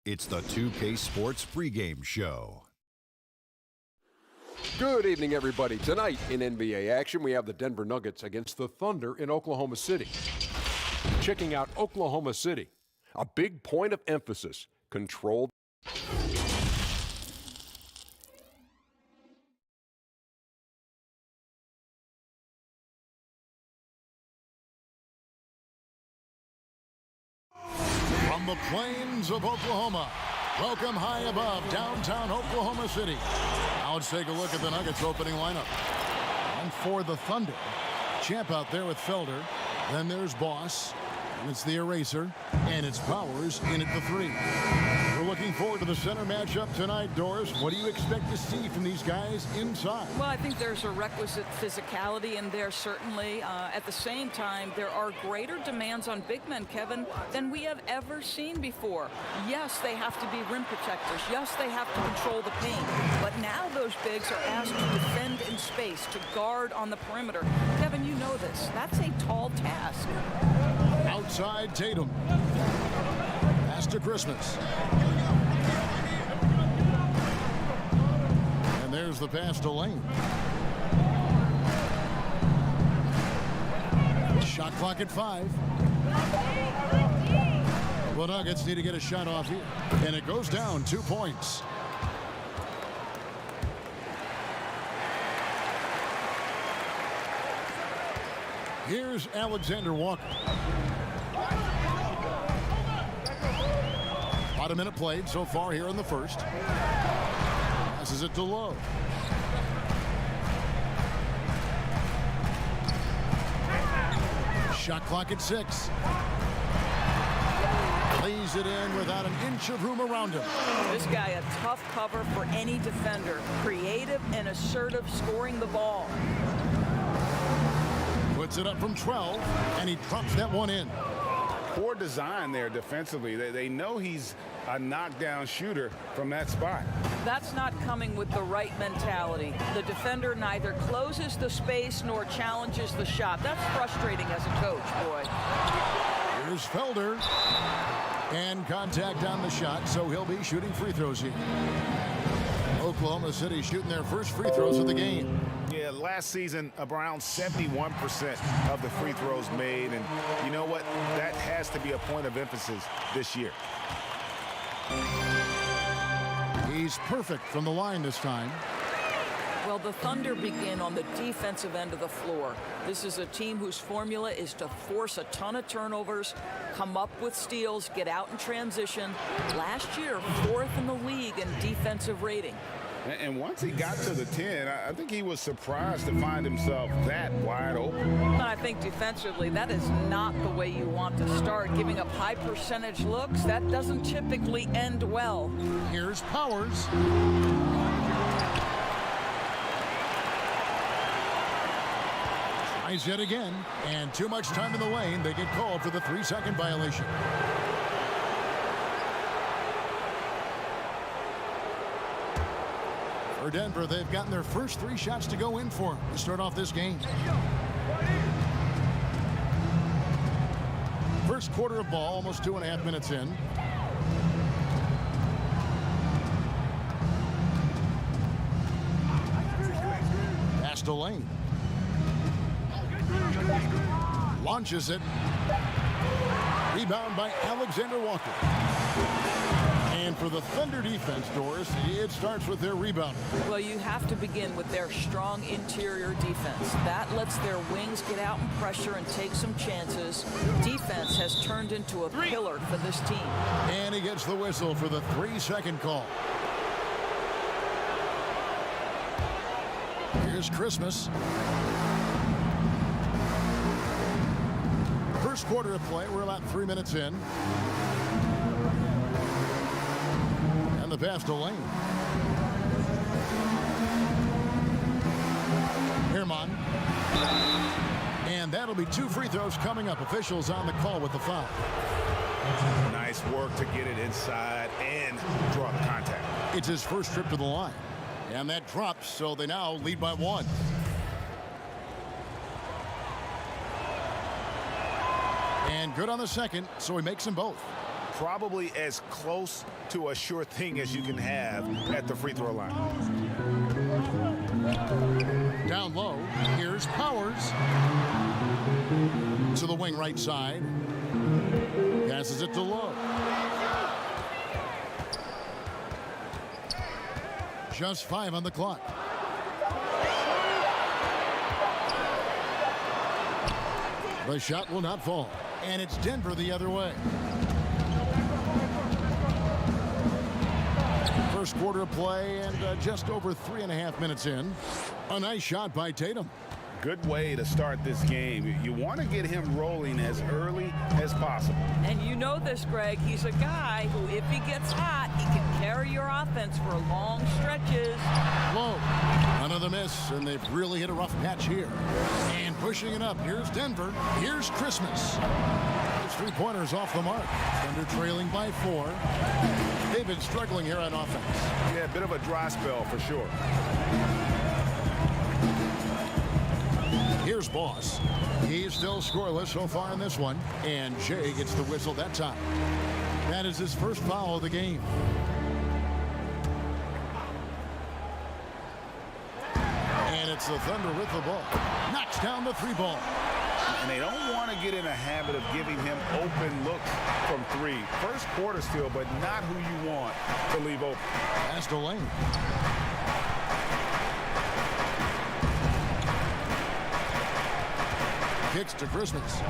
It's the 2K Sports pregame show. Good evening, everybody. Tonight in NBA action, we have the Denver Nuggets against the Thunder in Oklahoma City. Checking out Oklahoma City, a big point of emphasis, controlled. From the plains of Oklahoma, welcome high above downtown Oklahoma City. Now let's take a look at the Nuggets opening lineup. And for the Thunder, Champ out there with Felder. Then there's Boss, and it's the Eraser, and it's Powers in at the 3. We're looking forward to the center matchup tonight, Doris. What do you expect to see from these guys inside? Well, I think there's a requisite physicality in there, certainly. At the same time, there are greater demands on big men, Kevin, than we have ever seen before. Yes, they have to be rim protectors. Yes, they have to control the paint. But now those bigs are asked to defend in space, to guard on the perimeter. Kevin, you know this. That's a tall task. Outside Tatum. Pass to Christmas. And there's the pass to Lane. Shot clock at 5. The Nuggets need to get a shot off here. And it goes down 2 points. Here's Alexander Walker. About a minute played so far here in the first. Passes it to Lowe. Shot clock at 6. Lays it in without an inch of room around him. This guy a tough cover for any defender. Creative and assertive scoring the ball. Puts it up from 12, and he drops that one in. Poor design there defensively. They know he's a knockdown shooter from that spot. That's not coming with the right mentality. The defender neither closes the space nor challenges the shot. That's frustrating as a coach, boy. Here's Felder. And contact on the shot, so he'll be shooting free throws here. Oklahoma City shooting their first free throws of the game. Yeah, last season, around 71% of the free throws made. And you know what? That has to be a point of emphasis this year. He's perfect from the line this time. Well, the Thunder begin on the defensive end of the floor. This is a team whose formula is to force a ton of turnovers, come up with steals, get out in transition. Last year, 4th in the league in defensive rating. And once he got to the 10, I think he was surprised to find himself that wide open. And I think defensively, that is not the way you want to start. Giving up high percentage looks, that doesn't typically end well. Here's Powers. Tries yet again, and too much time in the lane. They get called for the 3-second violation. For Denver, they've gotten their first 3 shots to go in for them to start off this game. First quarter of ball, almost 2.5 minutes in. Pass to Lane. Launches it. Rebound by Alexander Walker. And for the Thunder defense, Doris, it starts with their rebound. Well, you have to begin with their strong interior defense. That lets their wings get out and pressure and take some chances. Defense has turned into a pillar for this team. And he gets the whistle for the 3-second call. Here's Christmas. First quarter of play, we're about 3 minutes in. And the pass to Lane. Herman. And that'll be 2 free throws coming up. Officials on the call with the foul. Nice work to get it inside and draw the contact. It's his first trip to the line. And that drops, so they now lead by 1. And good on the second, so he makes them both. probably as close to a sure thing as you can have at the free throw line. Down low, here's Powers. To the wing right side. Passes it to Lowe. Just 5 on the clock. The shot will not fall. And it's Denver the other way. First quarter of play and just over 3.5 minutes in. A nice shot by Tatum. Good way to start this game. You want to get him rolling as early as possible. And you know this, Greg. He's a guy who, if he gets hot, he can carry your offense for long stretches. Low. Another miss, and they've really hit a rough patch here. And pushing it up. Here's Denver. Here's Christmas. His three-pointers off the mark. Thunder trailing by 4. They've been struggling here on offense. Yeah, a bit of a dry spell for sure. Here's Boss. He's still scoreless so far in this one. And Jay gets the whistle that time. That is his first foul of the game. And it's the Thunder with the ball. Knocks down the 3 ball. And they don't want to get in a habit of giving him open looks from 3. First quarter still, but not who you want to leave open. Pass to Lane. Kicks to Christmas.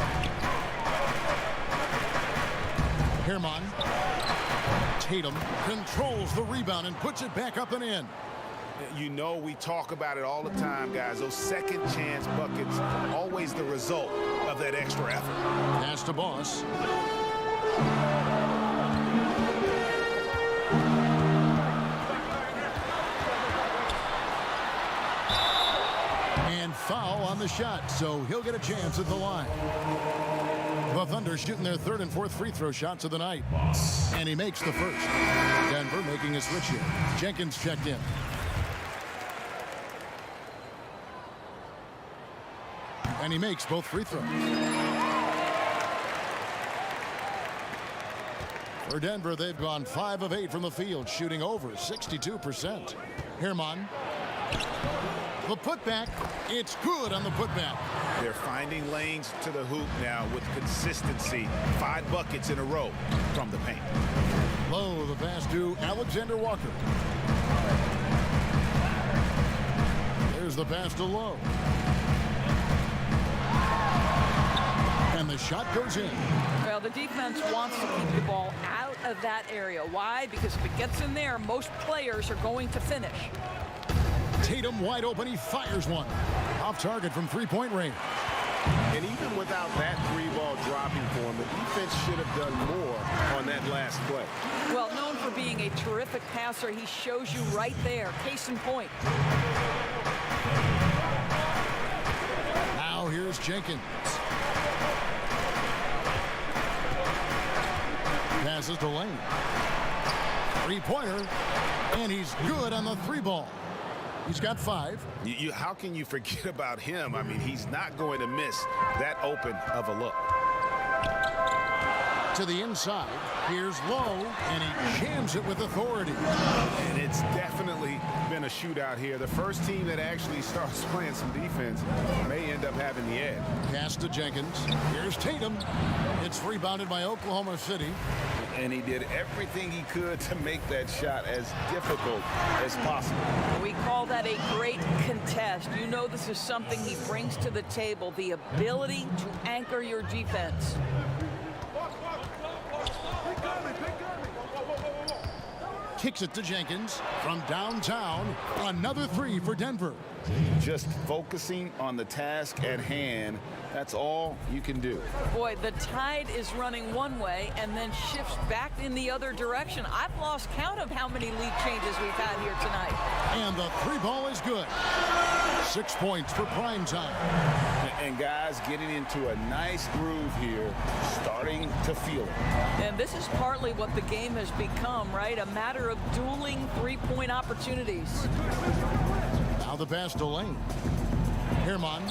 Herman. Tatum controls the rebound and puts it back up and in. You know, we talk about it all the time, guys. Those second chance buckets, always the result of that extra effort. Pass to Boss. And foul on the shot, so he'll get a chance at the line. The Thunder shooting their 3rd and 4th free throw shots of the night. And he makes the first. Denver making a switch here. Jenkins checked in. And he makes both free throws. For Denver, they've gone 5 of 8 from the field, shooting over 62%. Herman. The putback. It's good on the putback. They're finding lanes to the hoop now with consistency. 5 buckets in a row from the paint. Low, the pass to Alexander Walker. There's the pass to Low. And the shot goes in. Well, the defense wants to keep the ball out of that area. Why? Because if it gets in there, most players are going to finish. Tatum wide open. He fires one. Off target from 3-point range. And even without that 3-ball dropping for him, the defense should have done more on that last play. Well, known for being a terrific passer, he shows you right there. Case in point. Now here's Jenkins. Passes to Lane. 3-pointer. And he's good on the 3-ball. He's got 5. How can you forget about him? I mean, he's not going to miss that open of a look. To the inside. Here's Lowe, and he jams it with authority. And it's definitely been a shootout here. The first team that actually starts playing some defense may end up having the edge. Pass to Jenkins. Here's Tatum. It's rebounded by Oklahoma City. And he did everything he could to make that shot as difficult as possible. We call that a great contest. You know this is something he brings to the table, the ability to anchor your defense. Kicks it to Jenkins from downtown. Another 3 for Denver. Just focusing on the task at hand. That's all you can do. Boy, the tide is running one way and then shifts back in the other direction. I've lost count of how many lead changes we've had here tonight. And the 3-ball is good. 6 points for prime time. And guys getting into a nice groove here, starting to feel it. And this is partly what the game has become, right? A matter of dueling 3-point opportunities. Now the pass to Lane. Herman.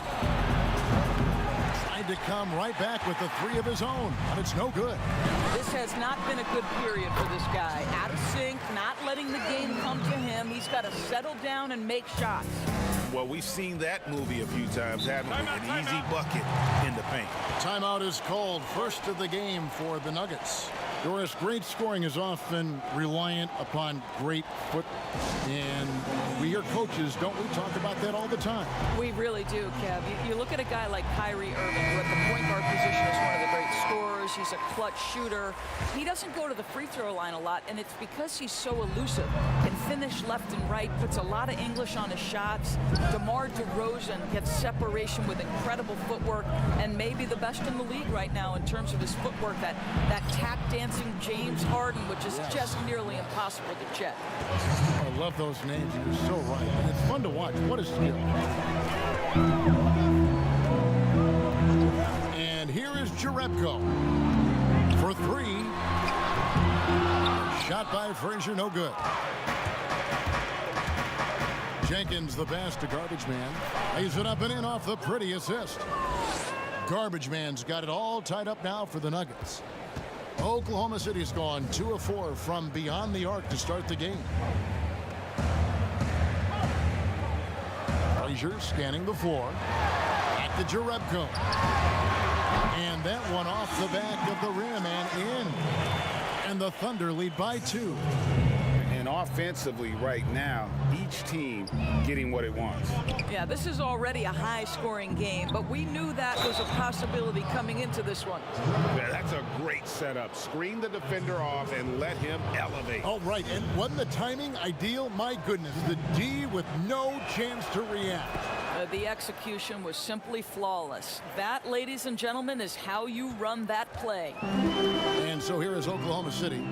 Tried tried to come right back with the three of his own, but it's no good. This has not been a good period for this guy. Out of sync, not letting the game come to him. He's got to settle down and make shots. Well, we've seen that movie a few times, haven't we? An easy bucket in the paint. Timeout is called. First of the game for the Nuggets. Doris, great scoring is often reliant upon great foot. And we hear coaches, don't we, talk about that all the time? We really do, Kev. You look at a guy like Kyrie Irving, who at the point guard position is one of the great scorers. He's a clutch shooter. He doesn't go to the free throw line a lot, and it's because he's so elusive. Can finish left and right, puts a lot of English on his shots. DeMar DeRozan gets separation with incredible footwork, and maybe the best in the league right now in terms of his footwork. That tap dancing James Harden, which is just nearly impossible to check. I love those names. You're so right. And it's fun to watch. What a skill. And here is Jerebko for three. Shot by Frazier, no good. Jenkins, the pass to Garbage Man. Lays it up and in off the pretty assist. Garbage Man's got it all tied up now for the Nuggets. Oklahoma City's gone 2 of 4 from beyond the arc to start the game. Frazier scanning the floor. Back to Jerebko. And that one off the back of the rim and in. And the Thunder lead by 2. And offensively right now, each team getting what it wants. Yeah, this is already a high-scoring game, but we knew that was a possibility coming into this one. Yeah, that's a great setup. Screen the defender off and let him elevate. Oh, right. And wasn't the timing ideal? My goodness, the D with no chance to react. The execution was simply flawless. That, ladies and gentlemen, is how you run that play. And so here is Oklahoma City.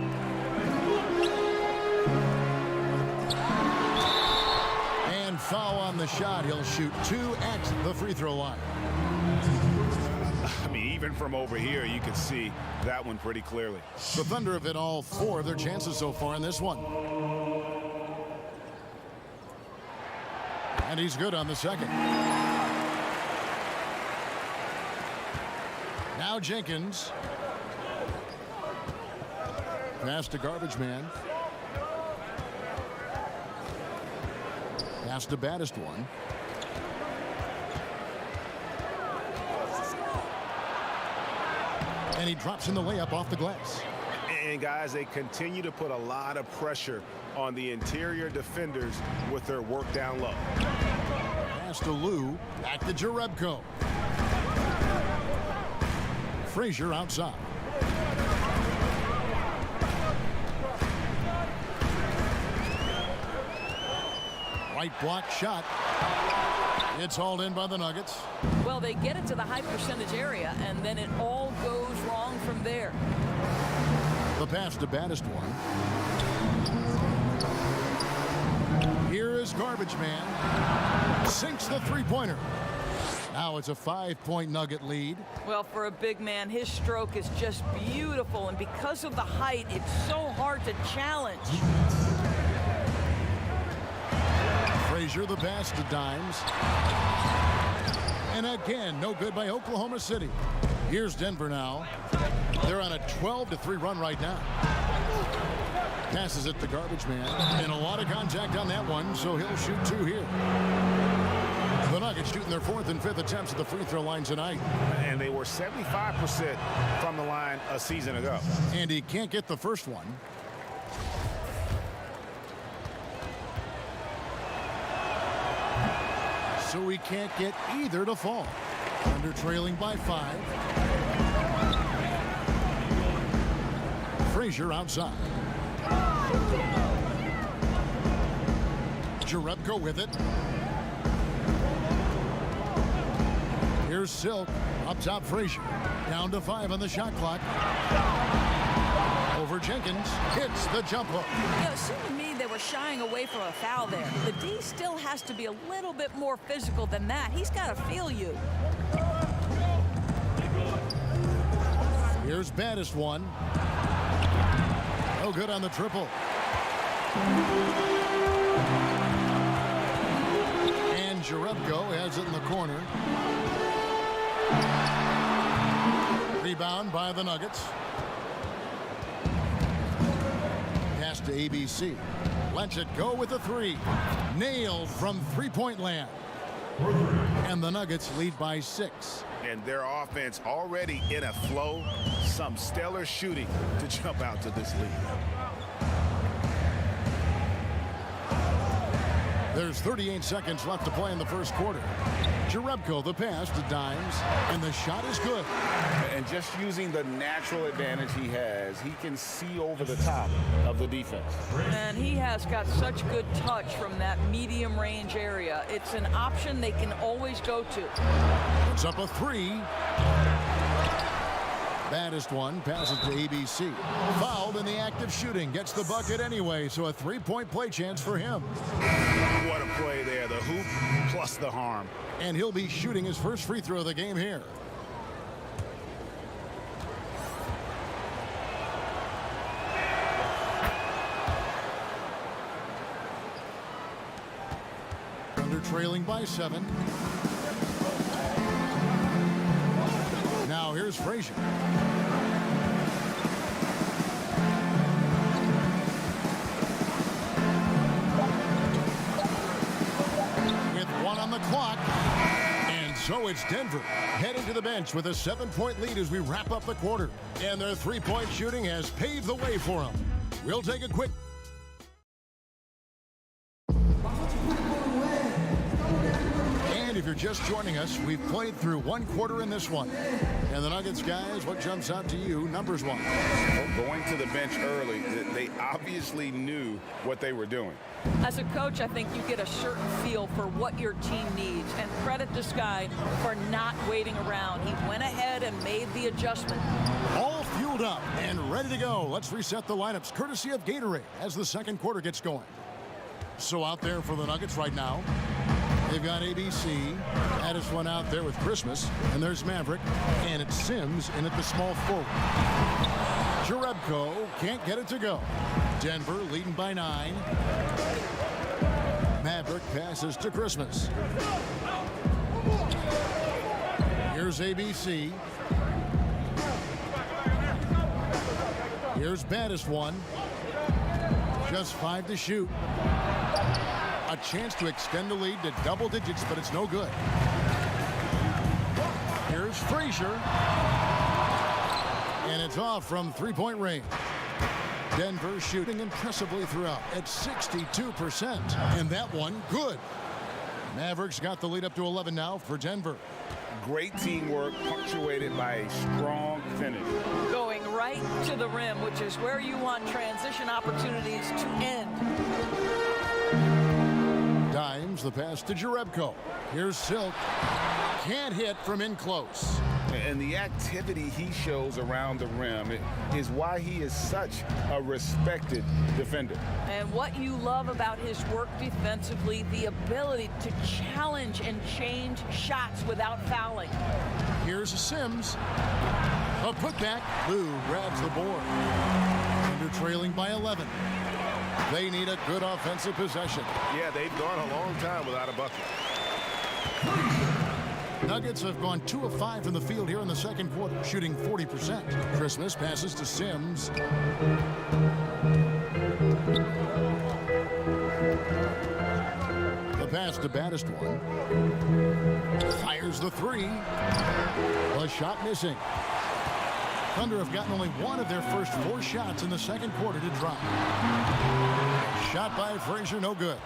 And foul on the shot. He'll shoot 2 at the free throw line. I mean, even from over here, you can see that one pretty clearly. The Thunder have hit all 4 of their chances so far in this one. And he's good on the second. Now Jenkins. Pass to Garbage Man. Pass to baddest one. And he drops in the layup off the glass. And guys, they continue to put a lot of pressure on the interior defenders with their work down low. Pass to Lou. Back to Jerebko. Frazier outside. Right block shot. It's hauled in by the Nuggets. Well, they get it to the high percentage area, and then it all goes wrong from there. The pass to baddest one. Here is Garbage Man. Sinks the three-pointer. Now it's a 5-point Nugget lead. Well, for a big man, his stroke is just beautiful, and because of the height, it's so hard to challenge. Frazier, the pass to Dimes. And again, no good by Oklahoma City. Here's Denver now. They're on a 12-3 run right now. Passes it to Garbage Man. And a lot of contact on that one, so he'll shoot 2 here. The Nuggets shooting their 4th and 5th attempts at the free throw line tonight. And they were 75% from the line a season ago. And he can't get the first one. So he can't get either to fall. Under trailing by 5. Frazier outside. Jerebko with it. Here's Silk. Up top, Frazier. Down to 5 on the shot clock. Over Jenkins. Hits the jump hook. You know, it seemed to me they were shying away from a foul there. The D still has to be a little bit more physical than that. He's got to feel you. Here's baddest one. No good on the triple. And Jerebko has it in the corner. Rebound by the Nuggets. Pass to ABC. Lets it go with a three. Nailed from three-point land. And the Nuggets lead by 6. And their offense already in a flow. Some stellar shooting to jump out to this lead. There's 38 seconds left to play in the first quarter. Jerebko the pass to Dimes, and the shot is good. And just using the natural advantage he has, he can see over the top of the defense. And he has got such good touch from that medium range area. It's an option they can always go to. Puts up a three. Baddest one, passes to ABC. Fouled in the act of shooting, gets the bucket anyway, so a three-point play chance for him. What a play there, the hoop plus the harm. And he'll be shooting his first free throw of the game here. Thunder trailing by 7. Now here's Frazier. With 1 on the clock. And so it's Denver heading to the bench with a 7-point lead as we wrap up the quarter. And their three-point shooting has paved the way for them. We'll take a quick. If you're just joining us, we've played through 1 quarter in this one. And the Nuggets guys, what jumps out to you, numbers one? Well, going to the bench early, they obviously knew what they were doing. As a coach, I think you get a certain feel for what your team needs. And credit this guy for not waiting around. He went ahead and made the adjustment. All fueled up and ready to go. Let's reset the lineups courtesy of Gatorade as the second quarter gets going. So out there for the Nuggets right now, they've got ABC. Addis one out there with Christmas. And there's Maverick. And it's Sims in at the small forward. Jerebko can't get it to go. Denver leading by 9. Maverick passes to Christmas. Here's ABC. Here's Baddest one. Just 5 to shoot. A chance to extend the lead to double digits, but it's no good. Here's Frazier. And it's off from three-point range. Denver shooting impressively throughout at 62%. And that one, good. Mavericks got the lead up to 11 now for Denver. Great teamwork punctuated by a strong finish. Going right to the rim, which is where you want transition opportunities to end. Dimes the pass to Jerebko. Here's Silk. Can't hit from in close. And the activity he shows around the rim is why he is such a respected defender. And what you love about his work defensively, the ability to challenge and change shots without fouling. Here's Sims. A putback. Lou grabs the board. Under trailing by 11. They need a good offensive possession. Yeah, they've gone a long time without a bucket. Nuggets have gone 2 of 5 from the field here in the second quarter, shooting 40%. Christmas passes to Sims. The pass to Baddest one. Fires the three. The shot missing. Thunder have gotten only one of their first 4 shots in the second quarter to drop. Shot by Frazier, no good.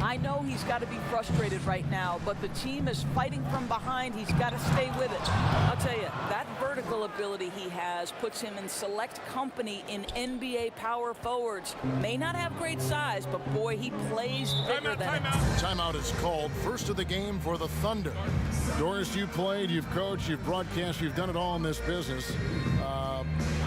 I know he's got to be frustrated right now, but the team is fighting from behind. He's got to stay with it. I'll tell you, that vertical ability he has puts him in select company in NBA power forwards. May not have great size, but boy, he plays bigger than it. Timeout is called. First of the game for the Thunder. Doris, you played, you've coached, you've broadcast, you've done it all in this business.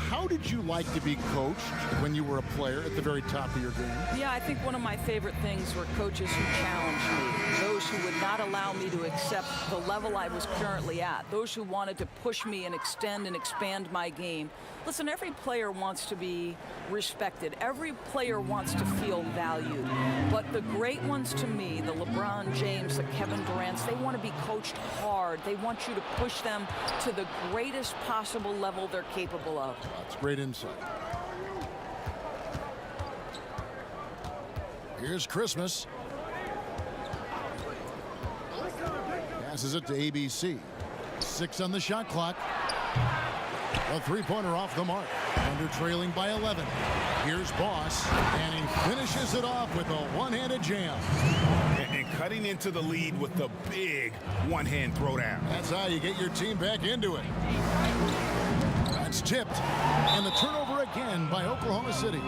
How How did you like to be coached when you were a player at the very top of your game? Yeah, I think one of my favorite things were coaches who challenged me, those who would not allow me to accept the level I was currently at, those who wanted to push me and extend and expand my game. Listen, every player wants to be respected. Every player wants to feel valued. But the great ones to me, the LeBron James, the Kevin Durant's, they want to be coached hard. They want you to push them to the greatest possible level they're capable of. That's great insight. Here's Christmas. Passes it to ABC. 6 on the shot clock. A three-pointer off the mark. Under trailing by 11. Here's Boss, and he finishes it off with a one-handed jam. And cutting into the lead with the big one-hand throwdown. That's how you get your team back into it. That's tipped. And the turnover again by Oklahoma City.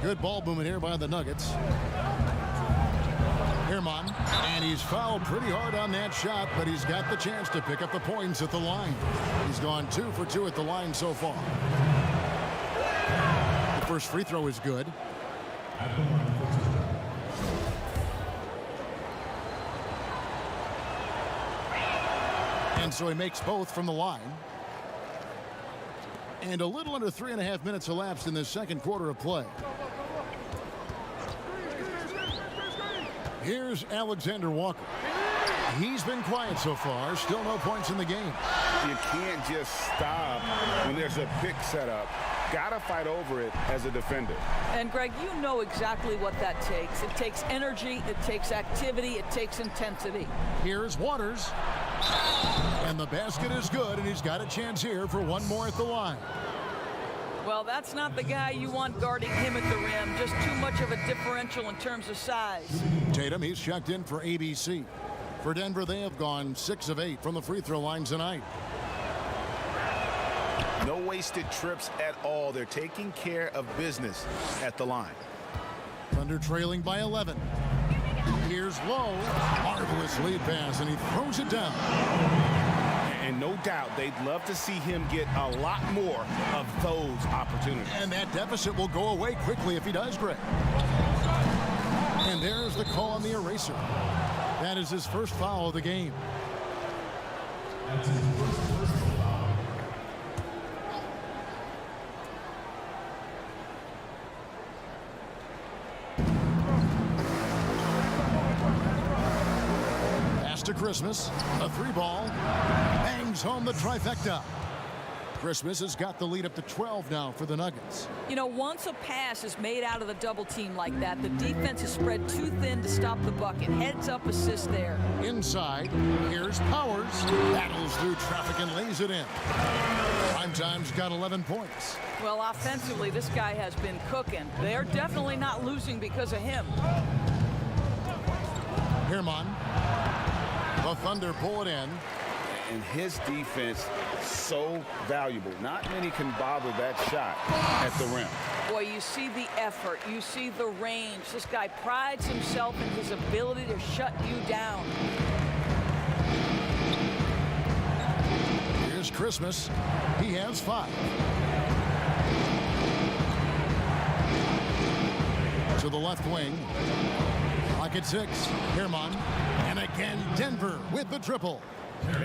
Good ball movement here by the Nuggets. Herman, and he's fouled pretty hard on that shot, but he's got the chance to pick up the points at the line. He's gone 2 for 2 at the line so far. The first free throw is good. And so he makes both from the line. And a little under 3.5 minutes elapsed in the second quarter of play. Here's Alexander Walker. He's been quiet so far. Still no points in the game. You can't just stop when there's a pick set up. Gotta fight over it as a defender. And Greg, you know exactly what that takes. It takes energy, it takes activity, it takes intensity. Here's Waters. And the basket is good, and he's got a chance here for one more at the line. Well, that's not the guy you want guarding him at the rim. Just too much of a differential in terms of size. Tatum, he's checked in for ABC. For Denver, they have gone 6 of 8 from the free throw line tonight. No wasted trips at all. They're taking care of business at the line. Thunder trailing by 11. Here's Lowe. Marvelous lead pass, and he throws it down. And no doubt they'd love to see him get a lot more of those opportunities. And that deficit will go away quickly if he does, Greg. And there's the call on the eraser. That is his first foul of the game. To Christmas, a 3-ball, bangs home the trifecta. Christmas has got the lead up to 12 now for the Nuggets. You know, once a pass is made out of the double team like that, the defense is spread too thin to stop the bucket. Heads up assist there. Inside, here's Powers. Battles through traffic and lays it in. Primetime's got 11 points. Well, offensively, this guy has been cooking. They're definitely not losing because of him. Herman. The Thunder pull it in. And his defense so valuable. Not many can bother that shot at the rim. Boy, you see the effort. You see the range. This guy prides himself in his ability to shut you down. Here's Christmas. He has 5. To the left wing. Pocket 6. Herman. And again, Denver with the triple.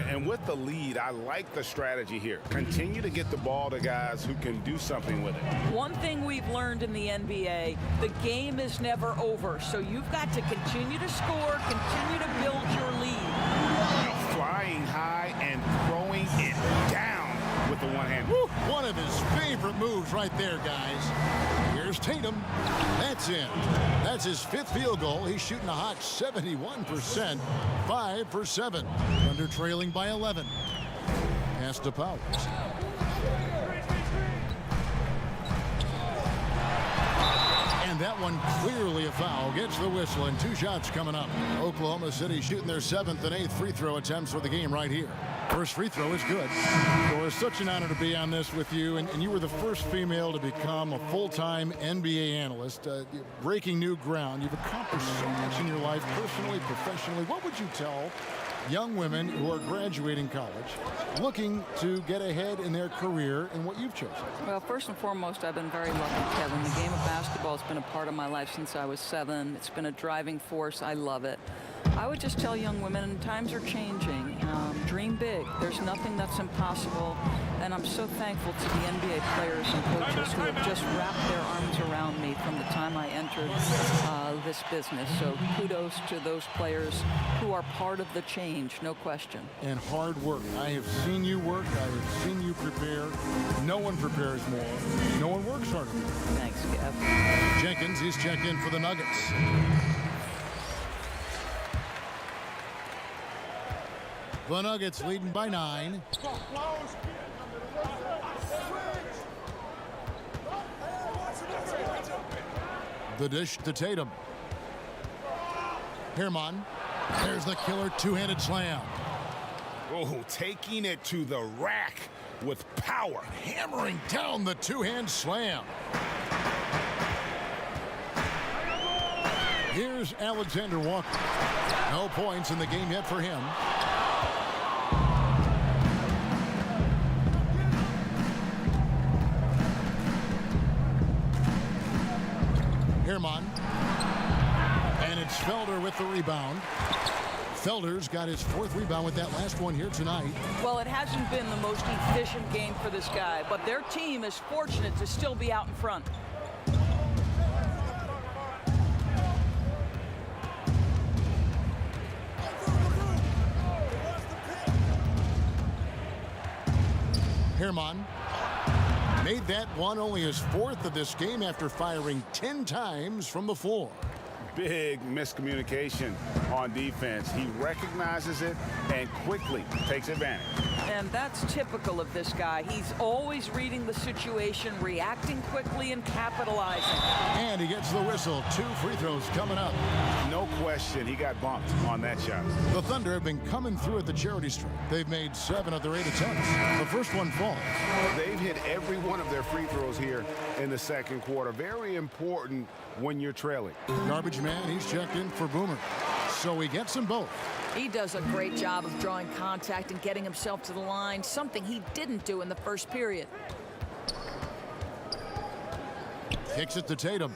And with the lead, I like the strategy here. Continue to get the ball to guys who can do something with it. One thing we've learned in the NBA, the game is never over. So you've got to continue to score, continue to build your lead. Flying high and throwing it down with the one hand. Woo! One of his favorite moves right there, guys. Here's Tatum. That's in. That's his 5th field goal. He's shooting a hot 71%. 5 for 7. Under trailing by 11. Pass to Powers. And that one clearly a foul. Gets the whistle, and 2 shots coming up. Oklahoma City shooting their 7th and 8th free throw attempts for the game right here. First free throw is good. Well, it's such an honor to be on this with you, and you were the first female to become a full-time NBA analyst, breaking new ground. You've accomplished so much in your life, personally, professionally. What would you tell young women who are graduating college, looking to get ahead in their career and what you've chosen? Well, first and foremost, I've been very lucky, Kevin. The game of basketball has been a part of my life since I was 7. It's been a driving force. I love it. I would just tell young women, times are changing. Dream big. There's nothing that's impossible. And I'm so thankful to the NBA players and coaches who have just wrapped their arms around me from the time I entered this business. So kudos to those players who are part of the change, no question. And hard work. I have seen you work. I have seen you prepare. No one prepares more. No one works harder. Thanks, Kev. Jenkins, he's checked in for the Nuggets. The Nuggets leading by 9. The dish to Tatum. Herman. There's the killer two-handed slam. Oh, taking it to the rack with power. Hammering down the two-hand slam. Here's Alexander Walker. No points in the game yet for him. Herman. And it's Felder with the rebound. Felder's got his 4th rebound with that last one here tonight. Well, it hasn't been the most efficient game for this guy, but their team is fortunate to still be out in front. Herman made that one only his 4th of this game after firing 10 times from the floor. Big miscommunication on defense. He recognizes it and quickly takes advantage. And that's typical of this guy. He's always reading the situation, reacting quickly, and capitalizing. And he gets the whistle. 2 free throws coming up. No question, he got bumped on that shot. The Thunder have been coming through at the charity stripe. They've made 7 of their 8 attempts. The first one falls. They've hit every one of their free throws here in the second quarter. Very important when you're trailing. Garbage man, he's checked in for Boomer. So he gets them both. He does a great job of drawing contact and getting himself to the line, something he didn't do in the first period. Kicks it to Tatum.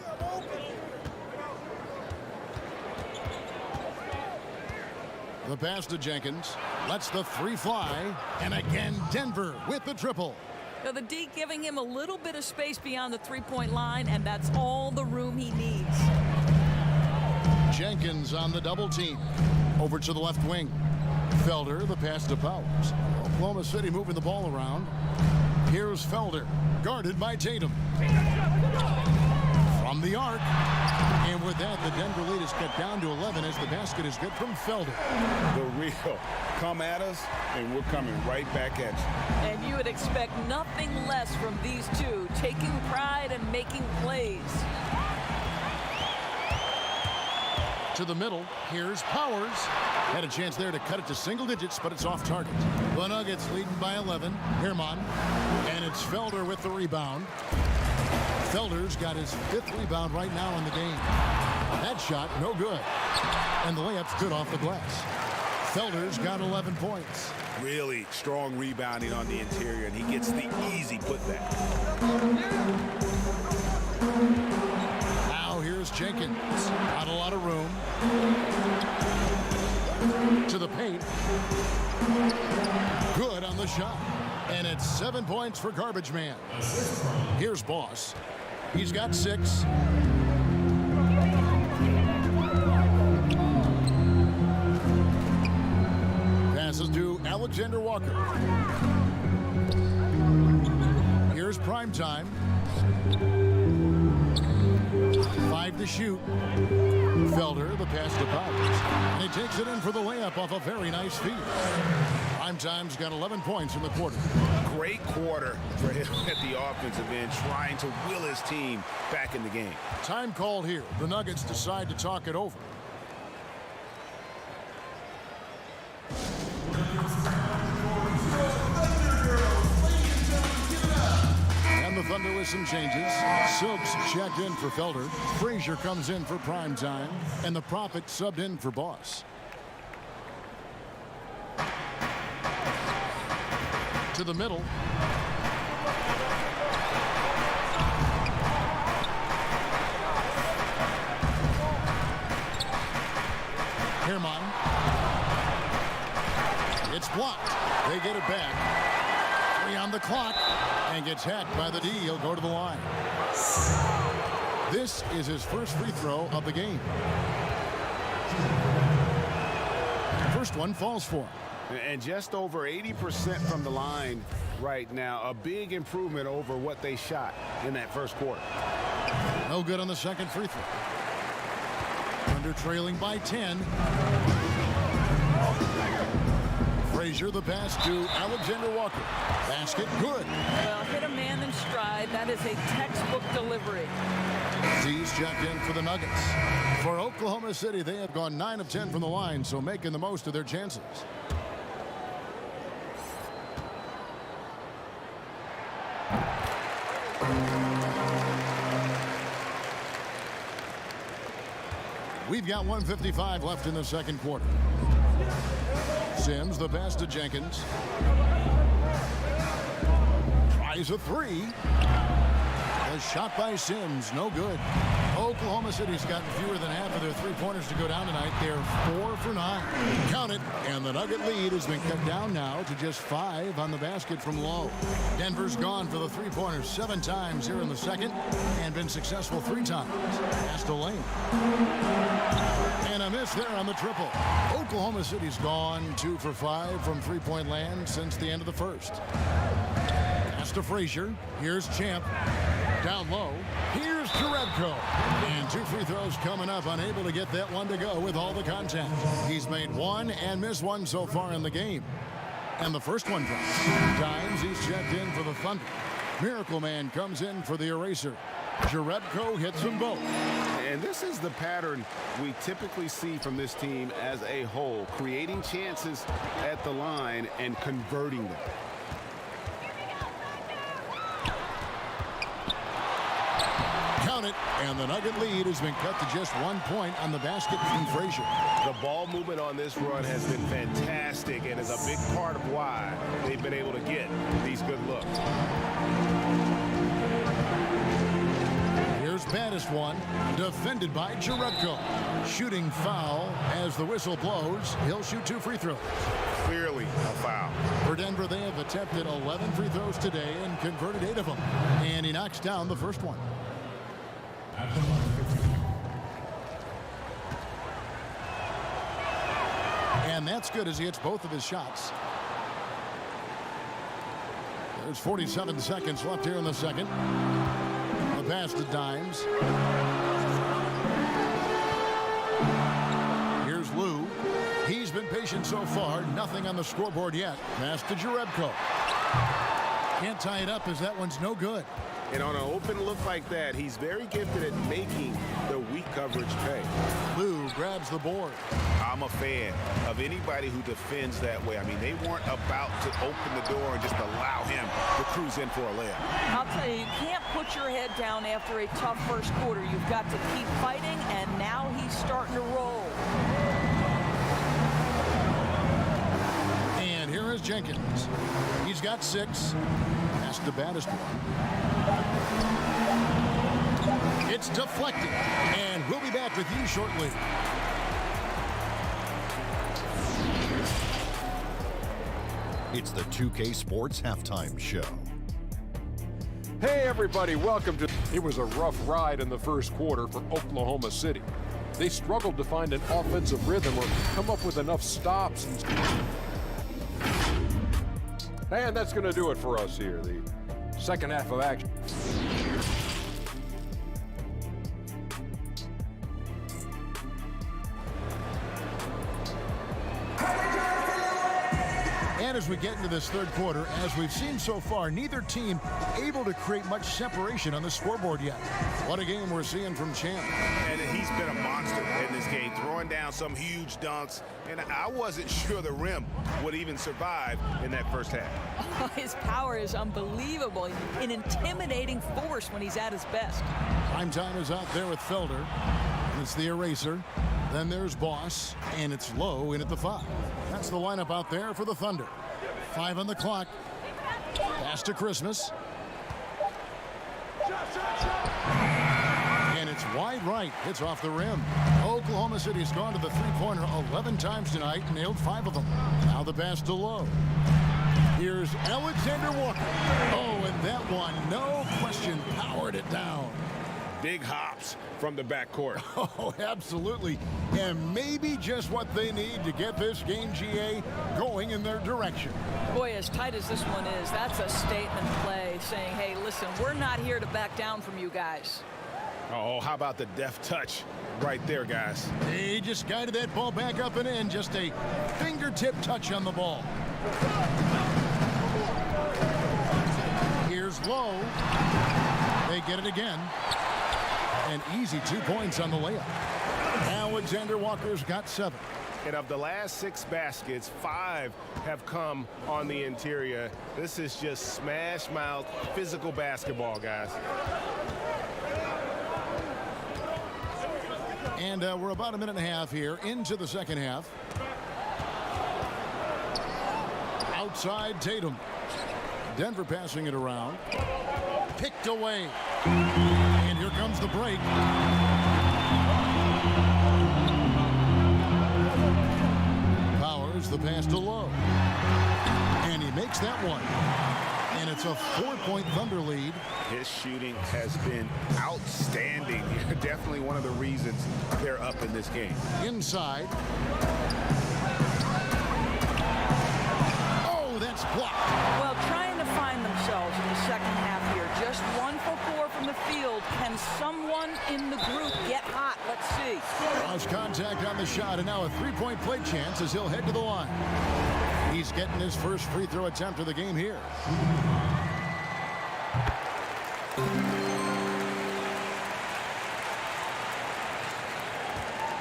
The pass to Jenkins. Lets the 3 fly. And again, Denver with the triple. Now the D giving him a little bit of space beyond the three-point line, and that's all the room he needs. Jenkins on the double team. Over to the left wing. Felder, the pass to Powers. Oklahoma City moving the ball around. Here's Felder, guarded by Tatum. From the arc. And with that, the Denver lead is cut down to 11 as the basket is good from Felder. The real come at us, and we're coming right back at you. And you would expect nothing less from these two, taking pride and making plays. To the middle, here's Powers. Had a chance there to cut it to single digits, but it's off target. The Nuggets leading by 11. Herman. And it's Felder with the rebound. Felder's got his 5th rebound right now in the game. That shot, no good. And the layup's good off the glass. Felder's got 11 points. Really strong rebounding on the interior, and he gets the easy putback. Now here's Jenkins. Not a lot of room. To the paint. Good on the shot. And it's 7 points for Garbage Man. Here's Boss. He's got 6. Passes to Alexander Walker. Here's Prime Time. 5 to shoot. Felder, the pass to Powers. And he takes it in for the layup off a very nice feed. Prime Time's got 11 points in the quarter. Great quarter for him at the offensive end, trying to will his team back in the game. Time called here. The Nuggets decide to talk it over. with some changes. Silks checked in for Felder. Frazier comes in for prime time. And the Prophet subbed in for Boss. To the middle. Herman. It's blocked. They get it back. 3 on the clock. And gets hacked by the D. He'll go to the line. This is his first free throw of the game. First one falls for him. And just over 80% from the line right now. A big improvement over what they shot in that first quarter. No good on the second free throw. Under trailing by 10. Frazier the pass to Alexander Walker. Basket good. Well, hit a man in stride. That is a textbook delivery. Z's checked in for the Nuggets. For Oklahoma City, they have gone 9 of 10 from the line, so making the most of their chances. We've got 1:55 left in the second quarter. Sims the pass to Jenkins. Tries a 3. A shot by Sims, no good. Oklahoma City's gotten fewer than half of their three-pointers to go down tonight. They're 4 for 9. Count it, and the Nugget lead has been cut down now to just 5 on the basket from Lowe. Denver's gone for the three-pointers 7 times here in the second and been successful 3 times. Pass to Lane. And a miss there on the triple. Oklahoma City's gone 2 for 5 from three-point land since the end of the first. Pass to Frazier. Here's Champ. Down low. Here's Jerebko. And 2 free throws coming up. Unable to get that one to go with all the contact. He's made 1 and missed 1 so far in the game. And the first one drops. Dimes, he's checked in for the Thunder. Miracle Man comes in for the eraser. Jerebko hits them both. And this is the pattern we typically see from this team as a whole. Creating chances at the line and converting them. Count it, and the Nugget lead has been cut to just 1 point on the basket from Frazier. The ball movement on this run has been fantastic and is a big part of why they've been able to get these good looks. Here's baddest one, defended by Jerebko. Shooting foul as the whistle blows. He'll shoot 2 free throws. Clearly a foul. For Denver, they have attempted 11 free throws today and converted 8 of them. And he knocks down the first one. And that's good as he hits both of his shots. There's 47 seconds left here in the second. The pass to Dimes. Here's Lou. He's been patient so far. Nothing on the scoreboard yet. Pass to Jerebko. Can't tie it up as that one's no good. And on an open look like that, he's very gifted at making the weak coverage pay. Lou grabs the board. I'm a fan of anybody who defends that way. I mean, they weren't about to open the door and just allow him to cruise in for a layup. I'll tell you, you can't put your head down after a tough first quarter. You've got to keep fighting, and now he's starting to roll. And here is Jenkins. He's got 6. That's the baddest one. It's deflected. And we'll be back with you shortly. It's the 2K Sports Halftime Show. Hey everybody, welcome to... It was a rough ride in the first quarter for Oklahoma City. They struggled to find an offensive rhythm or come up with enough stops. And that's going to do it for us here, the second half of action. And as as we get into this third quarter, as we've seen so far, neither team able to create much separation on the scoreboard yet. What a game we're seeing from Champ. And he's been a monster in this game, throwing down some huge dunks. And I wasn't sure the rim would even survive in that first half. His power is unbelievable. An intimidating force when he's at his best. Prime time is out there with Felder. It's the eraser. Then there's Boss, and it's Lowe in at the 5. That's the lineup out there for the Thunder. 5 on the clock. Pass to Christmas. And it's wide right. It's off the rim. Oklahoma City's gone to the three-pointer 11 times tonight and nailed 5 of them. Now the pass to Lowe. Here's Alexander Walker. Oh, and that one, no question, powered it down. Big hops from the backcourt. Oh, absolutely. And maybe just what they need to get this game, GA, going in their direction. Boy, as tight as this one is, that's a statement play saying, hey, listen, we're not here to back down from you guys. Oh, how about the deft touch right there, guys? He just guided that ball back up and in. Just a fingertip touch on the ball. Here's Lowe. They get it again. An easy 2 points on the layup. Alexander Walker's got 7. And of the last 6 baskets, 5 have come on the interior. This is just smash mouth physical basketball, guys. And we're about a minute and a half here into the second half. Outside Tatum. Denver passing it around. Picked away. And here comes the break. Powers the pass to Lowe. And he makes that one. And it's a 4-point Thunder lead. His shooting has been outstanding. Definitely one of the reasons they're up in this game. Inside. Oh, that's blocked. Well, trying to find themselves in the second half here. Just 1 for 4 from the field. Can someone in the group get hot? Let's see. Lost contact on the shot, and now a 3-point play chance as he'll head to the line. He's getting his first free throw attempt of the game here.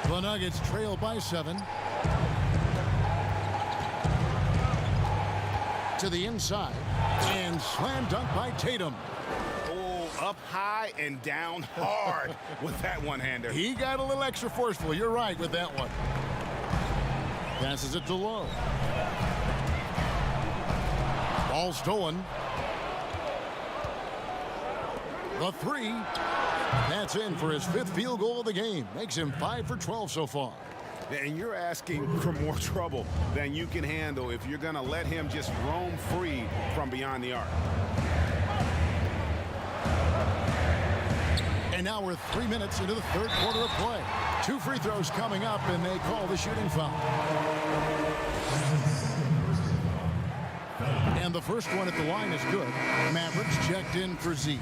The Nuggets trail by 7. To the inside. And slam dunk by Tatum. Oh, up high and down hard with that one-hander. He got a little extra forceful. You're right with that one. Passes it to Lowe. Ball stolen. The 3. That's in for his 5th field goal of the game. Makes him 5 for 12 so far. And you're asking for more trouble than you can handle if you're going to let him just roam free from beyond the arc. And now we're 3 minutes into the third quarter of play. 2 free throws coming up, and they call the shooting foul. And the first one at the line is good. Mavericks checked in for Zeke.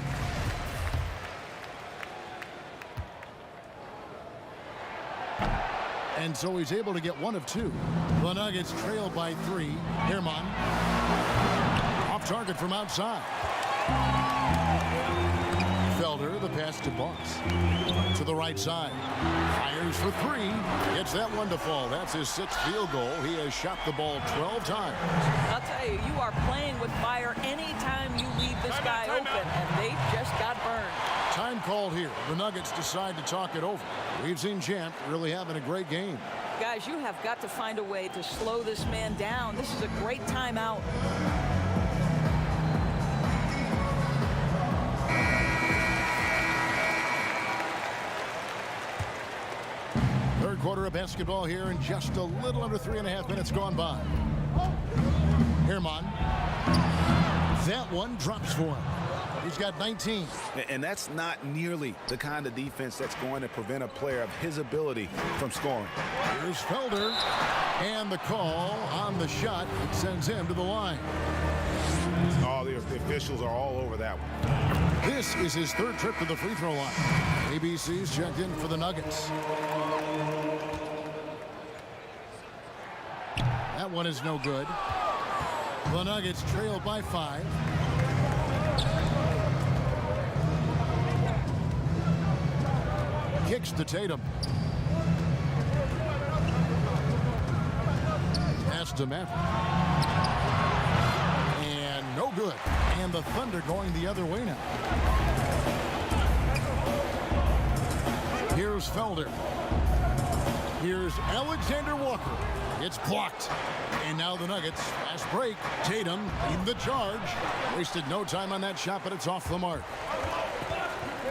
And so he's able to get 1 of 2. The Nuggets trail by 3. Herman. Off target from outside. Felder, the pass to Boss. To the right side. Fires for 3. Gets that one to fall. That's his 6th field goal. He has shot the ball 12 times. I'll tell you, you are playing with fire anytime you leave this guy open, and they just got burned. Time called here. The Nuggets decide to talk it over. We've seen Champ really having a great game. Guys, you have got to find a way to slow this man down. This is a great timeout. Third quarter of basketball here, and just a little under 3.5 minutes gone by. Herman. That one drops for him. He's got 19. And that's not nearly the kind of defense that's going to prevent a player of his ability from scoring. Here's Felder. And the call on the shot. It sends him to the line. Oh, the officials are all over that one. This is his 3rd trip to the free throw line. ABC's checked in for the Nuggets. That one is no good. The Nuggets trail by 5. Kicks to Tatum. Pass to Maverick. And no good. And the Thunder going the other way now. Here's Felder. Here's Alexander Walker. It's blocked. And now the Nuggets. Fast break. Tatum in the charge. Wasted no time on that shot, but it's off the mark.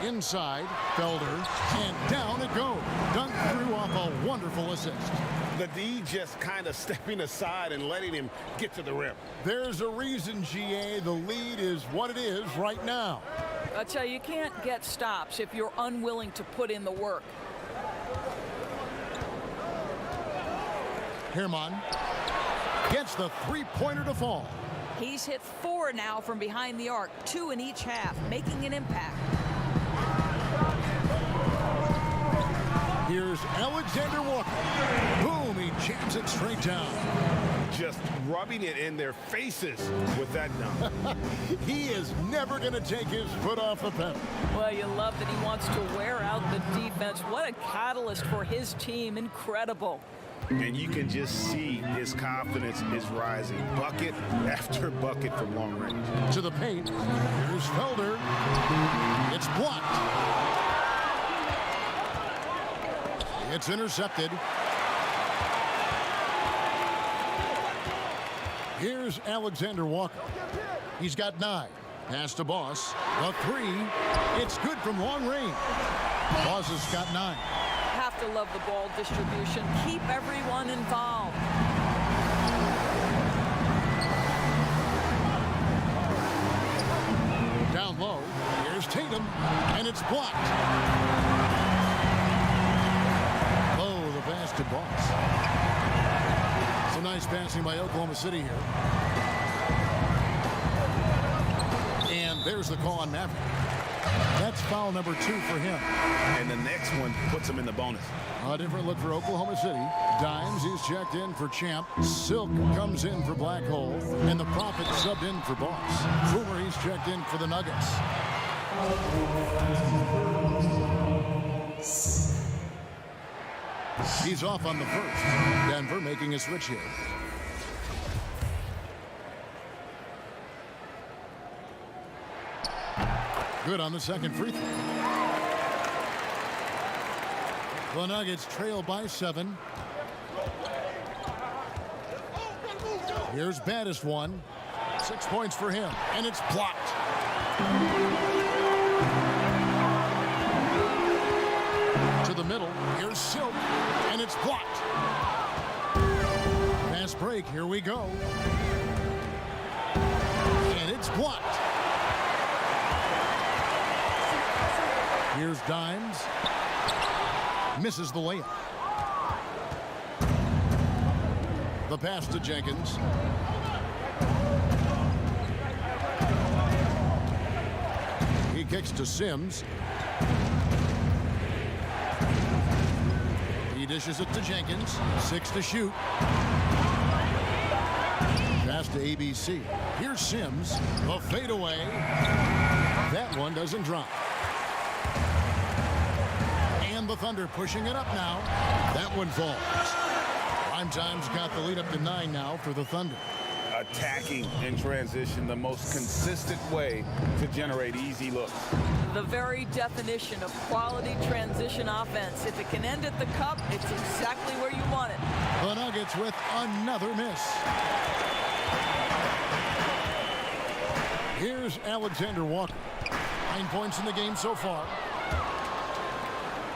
Inside, Felder, and down it goes. Dunked through off a wonderful assist. The D just kind of stepping aside and letting him get to the rim. There's a reason, GA, the lead is what it is right now. I tell you, you can't get stops if you're unwilling to put in the work. Herman gets the three-pointer to fall. He's hit 4 now from behind the arc, 2 in each half, making an impact. Here's Alexander Walker. Boom, he jams it straight down. Just rubbing it in their faces with that dunk. He is never going to take his foot off the pedal. Well, you love that he wants to wear out the defense. What a catalyst for his team. Incredible. And you can just see his confidence is rising. Bucket after bucket from long range. To the paint. Here's Felder. It's blocked. It's intercepted. Here's Alexander Walker. He's got 9. Pass to Boss. A 3. It's good from long range. Boss has got 9. Have to love the ball distribution. Keep everyone involved. Down low. Here's Tatum. And it's blocked. Oh, the pass to Boss. Some nice passing by Oklahoma City here. And there's the call on Maverick. That's foul number 2 for him. And the next one puts him in the bonus. A different look for Oklahoma City. Dimes, he's checked in for Champ. Silk comes in for Black Hole. And the Prophet subbed in for Boss. Boomer, he's checked in for the Nuggets. He's off on the first. Denver making a switch here. Good on the second free throw. The Nuggets trail by 7. Here's baddest one. 6 points for him. And it's blocked. To the middle. Here's Silk. And it's blocked. Fast break. Here we go. And it's blocked. Here's Dimes. Misses the layup. The pass to Jenkins. He kicks to Sims. He dishes it to Jenkins. 6 to shoot. Pass to ABC. Here's Sims. A fadeaway. That one doesn't drop. And the Thunder pushing it up now. That one falls. Primetime's got the lead up to 9 now for the Thunder. Attacking in transition, the most consistent way to generate easy looks. The very definition of quality transition offense. If it can end at the cup, it's exactly where you want it. The Nuggets with another miss. Here's Alexander Walker. 9 points in the game so far.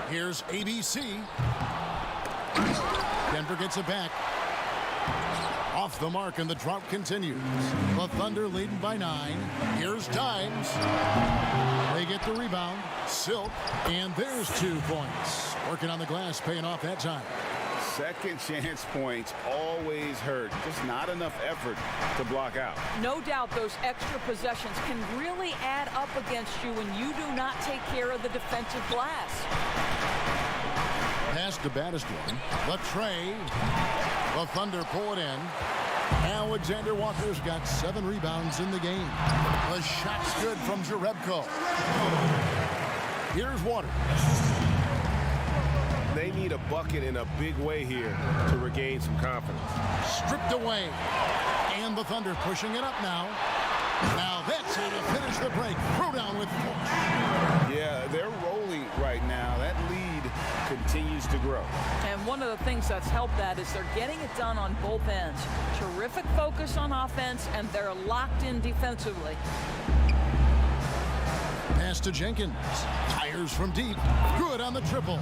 Here's ABC. Denver gets it back. Off the mark, and the drought continues. The Thunder leading by 9. Here's Dimes. They get the rebound. Silk, and there's 2 points. Working on the glass, paying off that time. Second chance points always hurt. Just not enough effort to block out. No doubt those extra possessions can really add up against you when you do not take care of the defensive glass. Pass to baddest one. The tray. The Thunder pull it in. Alexander Walker's got 7 rebounds in the game. The shot's good from Jerebko. Here's Waters. They need a bucket in a big way here to regain some confidence. Stripped away. And the Thunder pushing it up now. Now that's how to finish the break. Throw down with force. Yeah, they're rolling right now. That lead continues to grow. And one of the things that's helped that is they're getting it done on both ends. Terrific focus on offense, and they're locked in defensively. Pass to Jenkins. Fires from deep. Good on the triple.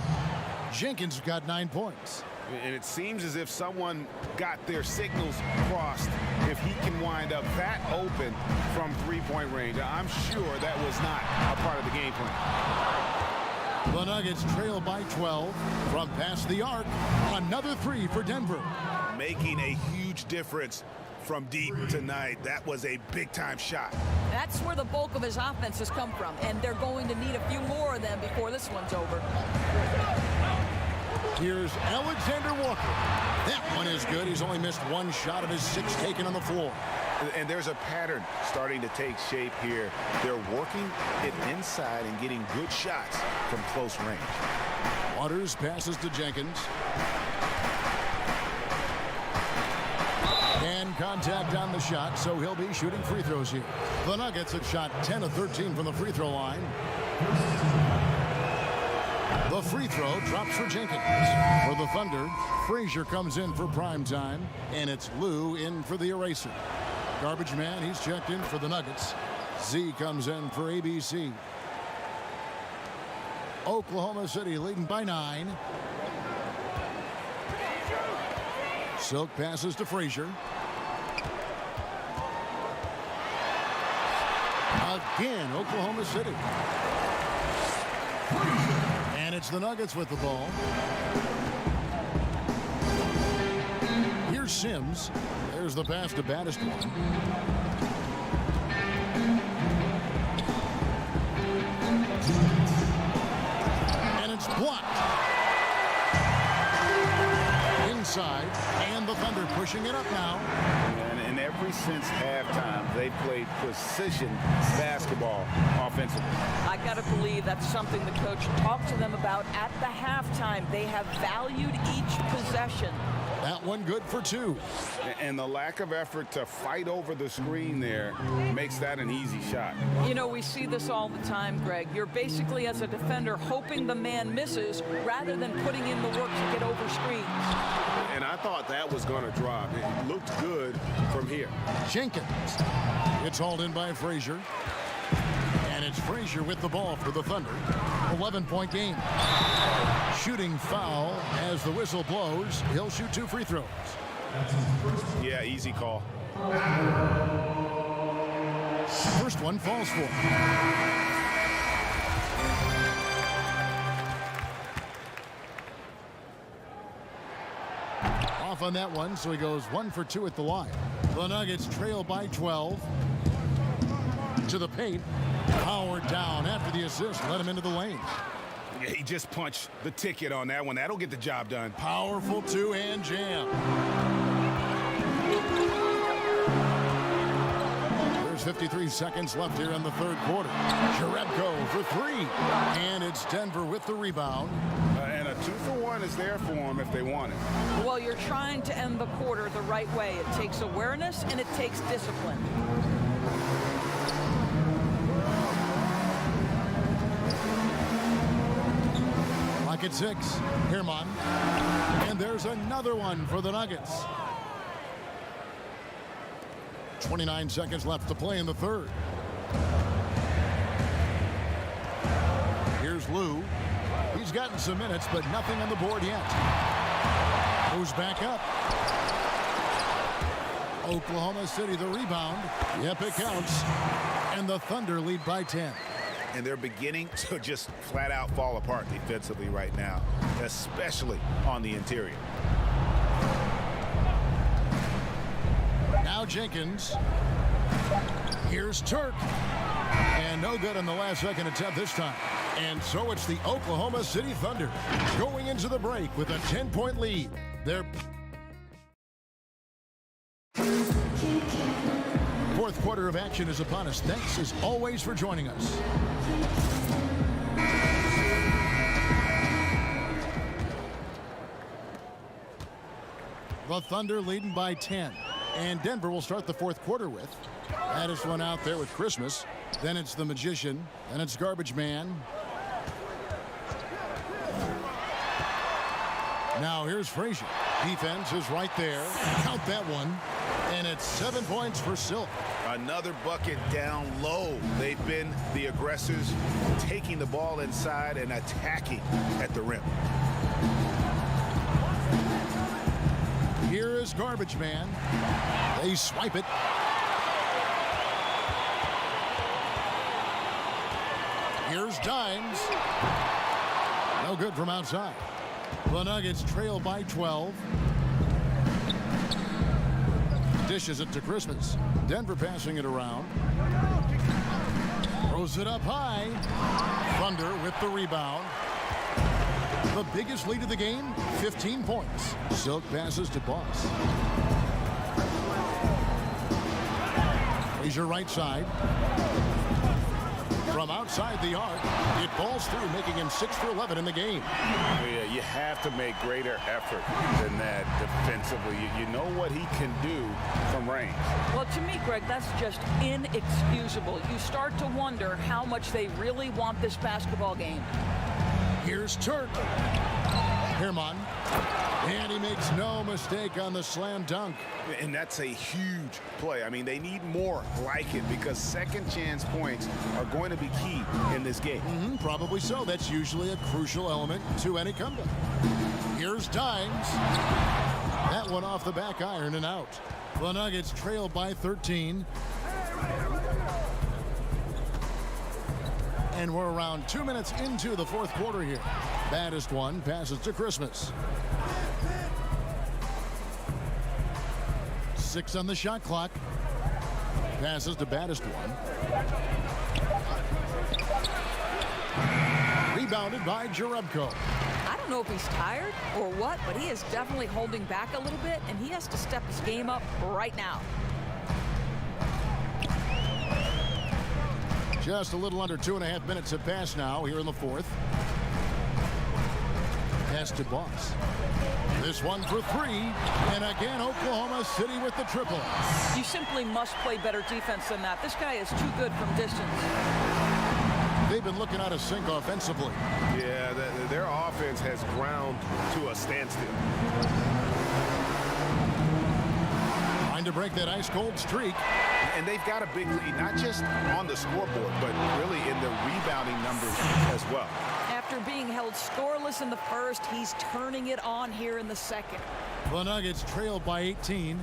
Jenkins got 9 points. And it seems as if someone got their signals crossed if he can wind up that open from three-point range. I'm sure that was not a part of the game plan. The Nuggets trail by 12 from past the arc. Another 3 for Denver. Making a huge difference from deep tonight. That was a big-time shot. That's where the bulk of his offense has come from, and they're going to need a few more of them before this one's over. Here's Alexander Walker. That one is good. He's only missed 1 shot of his 6 taken on the floor. And there's a pattern starting to take shape here. They're working it inside and getting good shots from close range. Waters passes to Jenkins. And contact on the shot, so he'll be shooting free throws here. The Nuggets have shot 10 of 13 from the free throw line. The free throw drops for Jenkins. For the Thunder, Frazier comes in for prime time, and it's Lou in for the eraser. Garbage man, he's checked in for the Nuggets. Z comes in for ABC. Oklahoma City leading by 9. Silk passes to Frazier. Again, Oklahoma City. And it's the Nuggets with the ball. Here's Sims. There's the pass to Battistone. And it's blocked. Inside. And the Thunder pushing it up now. And ever since halftime, they played precision basketball offensively. I got to believe that's something the coach talked to them about at the halftime. They have valued each possession. That one good for 2. And the lack of effort to fight over the screen there makes that an easy shot. You know, we see this all the time, Greg. You're basically, as a defender, hoping the man misses rather than putting in the work to get over screens. And I thought that was going to drop. It looked good from here. Jenkins. It's hauled in by Frazier. And it's Frazier with the ball for the Thunder. 11-point game. Shooting foul as the whistle blows. He'll shoot 2 free throws. Yeah, easy call. First one falls for him. Off on that one, so he goes 1 for 2 at the line. The Nuggets trail by 12. To the paint. Howard down after the assist. Let him into the lane. Yeah, he just punched the ticket on that one. That'll get the job done. Powerful 2-hand jam. There's 53 seconds left here in the third quarter. Jerebko for 3. And it's Denver with the rebound. And a 2-for-1 is there for them if they want it. Well, you're trying to end the quarter the right way. It takes awareness and it takes discipline. At 6, Herman. And there's another one for the Nuggets. 29 seconds left to play in the third. Here's Lou. He's gotten some minutes, but nothing on the board yet. Goes back up. Oklahoma City the rebound. Yep, it counts. And the Thunder lead by 10. And they're beginning to just flat out fall apart defensively right now, especially on the interior. Now Jenkins. Here's Turk. And no good on the last second attempt this time. And so it's the Oklahoma City Thunder going into the break with a 10-point lead. They're fourth quarter of action is upon us. Thanks, as always, for joining us. The Thunder leading by 10. And Denver will start the fourth quarter with. Baddest one out there with Christmas. Then it's the Magician. Then it's Garbage Man. Now here's Frazier. Defense is right there. Count that one. And it's 7 points for Silk. Another bucket down low. They've been the aggressors, taking the ball inside and attacking at the rim. Here is Garbage Man. They swipe it. Here's Dimes. No good from outside. The Nuggets trail by 12. Dishes it to Christmas. Denver passing it around. Throws it up high. Thunder with the rebound. The biggest lead of the game, 15 points. Silk passes to Boss. Frazier right side. From outside the arc, it falls through, making him 6 for 11 in the game. Yeah, you have to make greater effort than that defensively. You know what he can do from range. Well, to me, Greg, that's just inexcusable. You start to wonder how much they really want this basketball game. Here's Turk. Herman. And he makes no mistake on the slam dunk. And that's a huge play. I mean, they need more like it because second chance points are going to be key in this game. Probably so. That's usually a crucial element to any comeback. Here's Dimes. That one off the back iron and out. The Nuggets trail by 13. And we're around 2 minutes into the fourth quarter here. Baddest one passes to Christmas. 6 on the shot clock. Passes to Baddest one. Rebounded by Jerebko. I don't know if he's tired or what, but he is definitely holding back a little bit, and he has to step his game up right now. Just a little under 2.5 minutes have passed now here in the fourth. Pass to Boss. This one for 3. And again, Oklahoma City with the triple. You simply must play better defense than that. This guy is too good from distance. They've been looking out of sync offensively. Yeah, their offense has ground to a standstill. Trying to break that ice-cold streak. And they've got a big lead, not just on the scoreboard, but really in the rebounding numbers as well. After being held scoreless in the first, he's turning it on here in the second. The Nuggets trail by 18.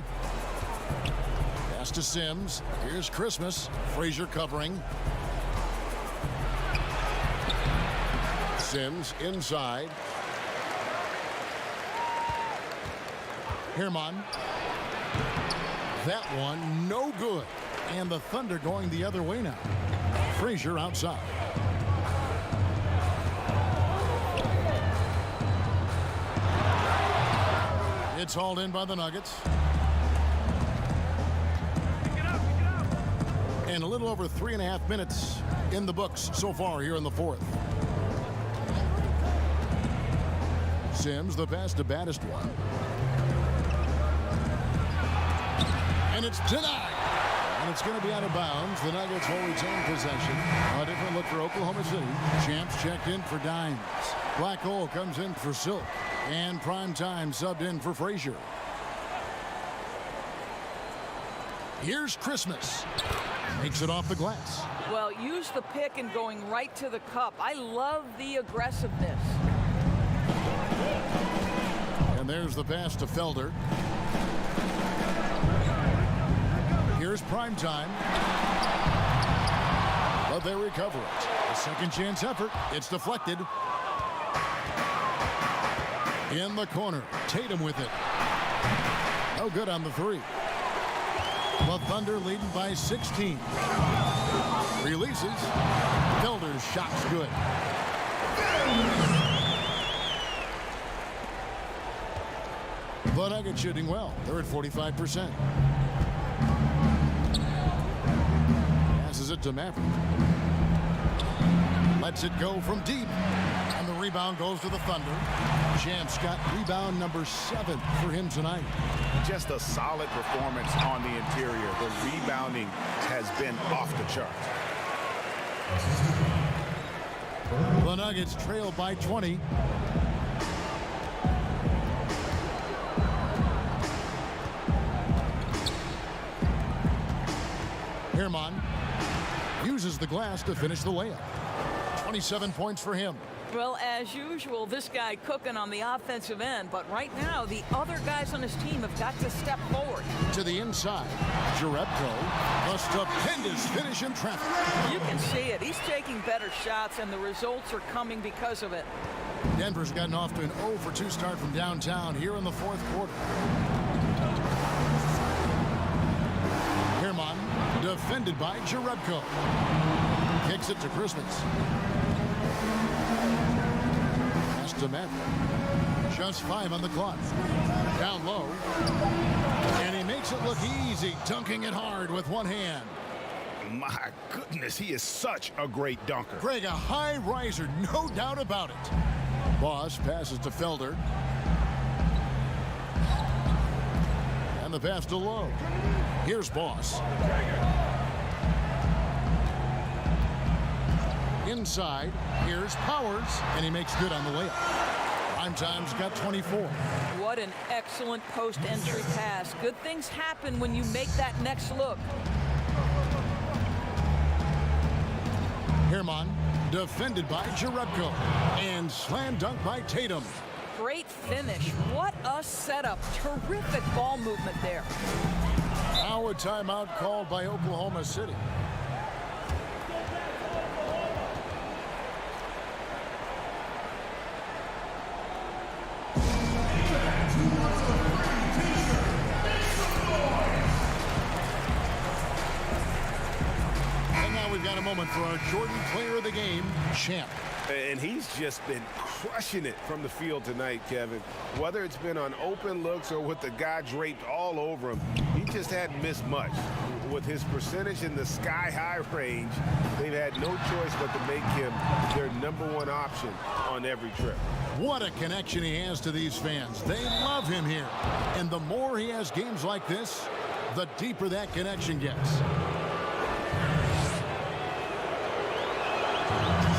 Pass to Sims. Here's Christmas. Frazier covering. Sims inside. Herman. That one no good. And the Thunder going the other way now. Frazier outside. It's hauled in by the Nuggets. And a little over 3.5 minutes in the books so far here in the fourth. Sims, the pass to Baddest one. And it's denied. And it's going to be out of bounds. The Nuggets will retain possession. A different look for Oklahoma City. Champs checked in for Dimes. Black Hole comes in for Silk. And Prime Time subbed in for Frazier. Here's Christmas. Makes it off the glass. Well, use the pick and going right to the cup. I love the aggressiveness. And there's the pass to Felder. Here's Prime Time. But they recover it. A second chance effort. It's deflected. In the corner. Tatum with it. No good on the 3. The Thunder leading by 16. Releases. Felder's shot's good. The Nuggets shooting well. They're at 45%. it to Maverick. Lets it go from deep. And the rebound goes to the Thunder. Champ's got rebound number 7 for him tonight. Just a solid performance on the interior. The rebounding has been off the charts. The Nuggets trail by 20. Herman uses the glass to finish the layup. 27 points for him. Well, as usual, this guy cooking on the offensive end, but right now the other guys on his team have got to step forward. To the inside, Jerebko, the stupendous finish in traffic. You can see it. He's taking better shots, and the results are coming because of it. Denver's gotten off to an 0 for 2 start from downtown here in the 4th quarter. Herman, defended by Jerebko. Kicks it to Christmas. Pass to Maverick. Just 5 on the clock. Down low. And he makes it look easy, dunking it hard with one hand. My goodness, he is such a great dunker. Greg, a high riser, no doubt about it. Boss passes to Felder. And the pass to Lowe. Here's Boss. Inside, here's Powers, and he makes good on the layup. Primetime's got 24. What an excellent post-entry pass. Good things happen when you make that next look. Herman, defended by Jerebko, and slam dunk by Tatum. Great finish. What a setup. Terrific ball movement there. Now a timeout called by Oklahoma City. And now we've got a moment for our Jordan Player of the Game, Champ. And he's just been crushing it from the field tonight, Kevin. Whether it's been on open looks or with the guy draped all over him, he just hadn't missed much. With his percentage in the sky-high range, they've had no choice but to make him their #1 option on every trip. What a connection he has to these fans. They love him here. And the more he has games like this, the deeper that connection gets.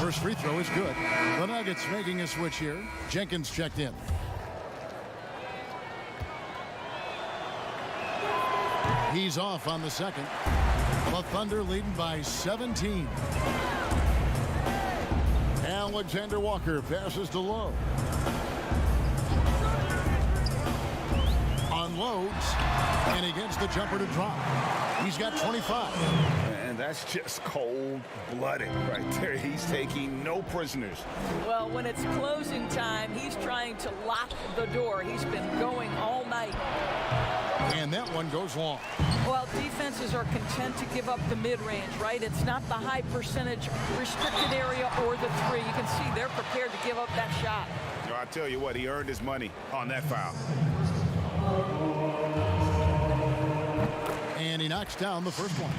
First free throw is good. The Nuggets making a switch here. Jenkins checked in. He's off on the second. The Thunder leading by 17. Alexander Walker passes to Lowe. Unloads, and he gets the jumper to drop. He's got 25. And that's just cold-blooded right there. He's taking no prisoners. Well, when it's closing time, he's trying to lock the door. He's been going all night. And that one goes long. Well, defenses are content to give up the mid-range, right? It's not the high percentage restricted area or the three. You can see they're prepared to give up that shot. No, I tell you what, he earned his money on that foul. And he knocks down the first one.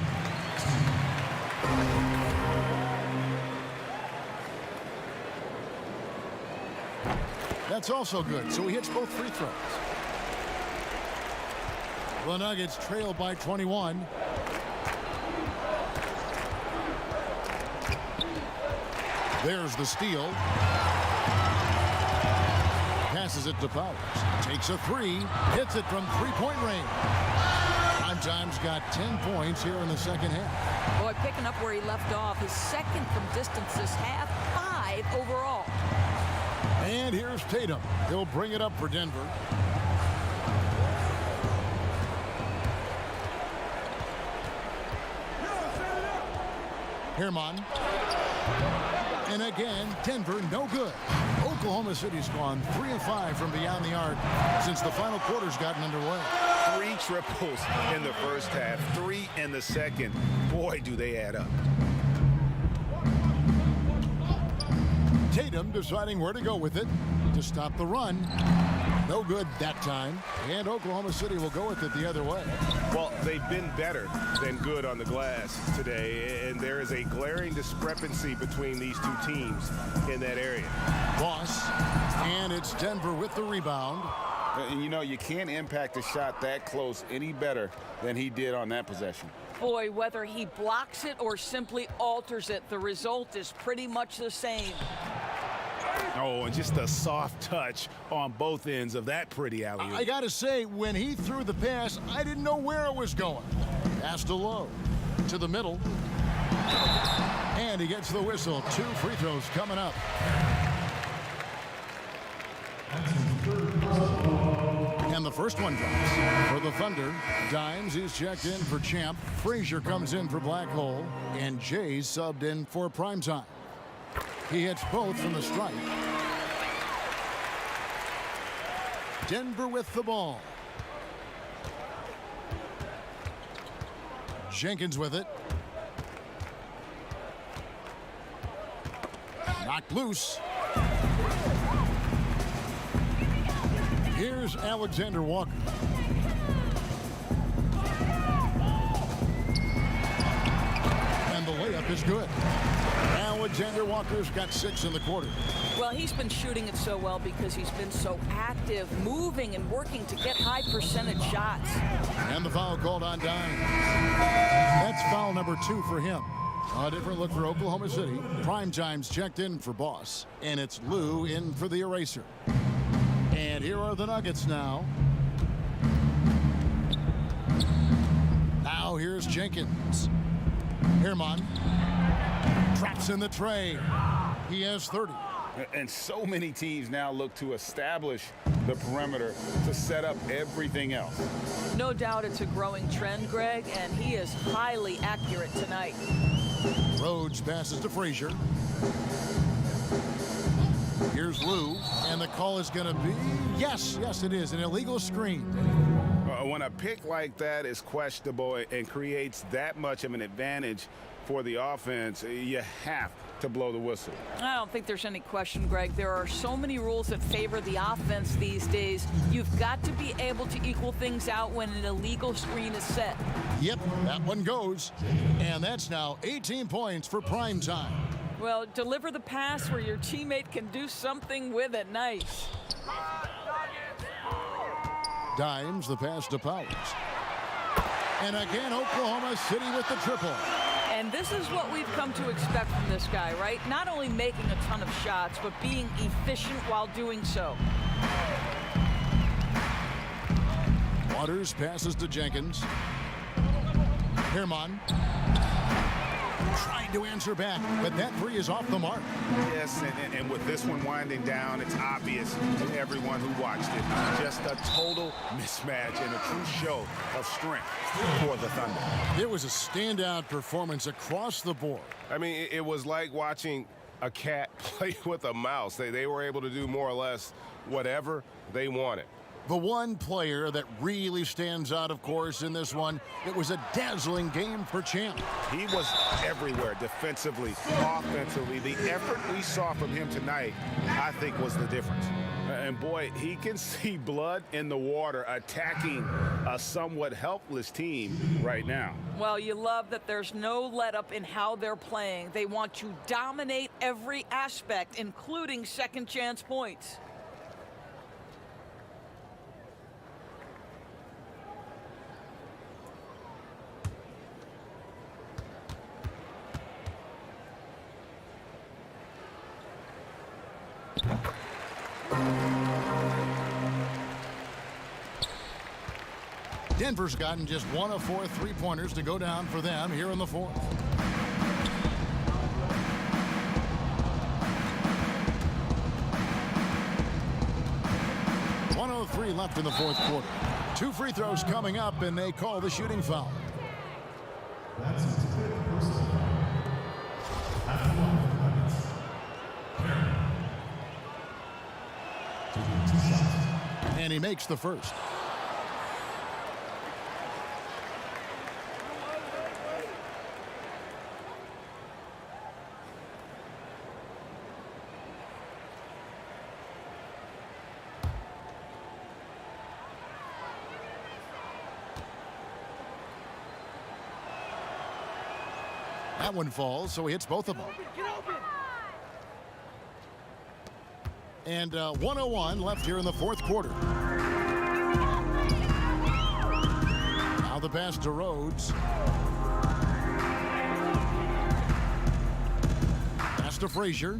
That's also good, so he hits both free throws. The Nuggets trail by 21. There's the steal. Passes it to Powers. Takes a three. Hits it from three-point range. Primetime's got 10 points here in the second half. Boy, picking up where he left off. His second from distance this half, 5 overall. And here's Tatum. He'll bring it up for Denver. Herman. And again, Denver no good. Oklahoma City's gone 3 of 5 from beyond the arc since the final quarter's gotten underway. 3 triples in the first half, 3 in the second. Boy, do they add up. Tatum deciding where to go with it to stop the run. No good that time. And Oklahoma City will go with it the other way. Well, they've been better than good on the glass today, and there is a glaring discrepancy between these two teams in that area. Boss, and it's Denver with the rebound. And you know, you can't impact a shot that close any better than he did on that possession. Boy, whether he blocks it or simply alters it, the result is pretty much the same. Oh, and just a soft touch on both ends of that pretty alley-oop. I got to say, when he threw the pass, I didn't know where it was going. Pass to low, to the middle. And he gets the whistle. 2 free throws coming up. And the first one drops for the Thunder. Dimes is checked in for Champ. Frazier comes in for Black Hole. And Jay's subbed in for Primetime. He hits both from the stripe. Denver with the ball. Jenkins with it. Knocked loose. Here's Alexander Walker. And the layup is good. Alexander Walker's got 6 in the quarter. Well, he's been shooting it so well because he's been so active, moving and working to get high percentage shots. And the foul called on Dimes. That's foul number 2 for him. A different look for Oklahoma City. Primetime's checked in for Boss. And it's Lou in for the eraser. And here are the Nuggets now. Now here's Jenkins. Herman. Traps in the tray. He has 30. And so many teams now look to establish the perimeter to set up everything else. No doubt it's a growing trend, Greg, and he is highly accurate tonight. Rhodes passes to Frazier. Here's Lou, and the call is going to be, yes, it is, an illegal screen. When a pick like that is questionable and creates that much of an advantage for the offense, you have to blow the whistle. I don't think there's any question, Greg. There are so many rules that favor the offense these days. You've got to be able to equal things out when an illegal screen is set. Yep, that one goes. And that's now 18 points for Primetime. Well, deliver the pass where your teammate can do something with it. Nice. Dimes, the pass to Powers. And again, Oklahoma City with the triple. And this is what we've come to expect from this guy, right? Not only making a ton of shots, but being efficient while doing so. Waters passes to Jenkins. Herman tried to answer back, but that three is off the mark. Yes, and with this one winding down, it's obvious to everyone who watched it. Just a total mismatch and a true show of strength for the Thunder. It was a standout performance across the board. I mean, it was like watching a cat play with a mouse. They were able to do more or less whatever they wanted. The one player that really stands out, of course, in this one, it was a dazzling game for Champ. He was everywhere defensively, offensively. The effort we saw from him tonight, I think, was the difference. And boy, he can see blood in the water attacking a somewhat helpless team right now. Well, you love that there's no let-up in how they're playing. They want to dominate every aspect, including second chance points. Denver's gotten just 1 of 4 three-pointers to go down for them here in the fourth. .103 left in the fourth quarter. 2 free throws coming up, and they call the shooting foul. And he makes the first. That one falls, so he hits both of them. And 1:01 left here in the fourth quarter. Now the pass to Rhodes. Pass to Frazier.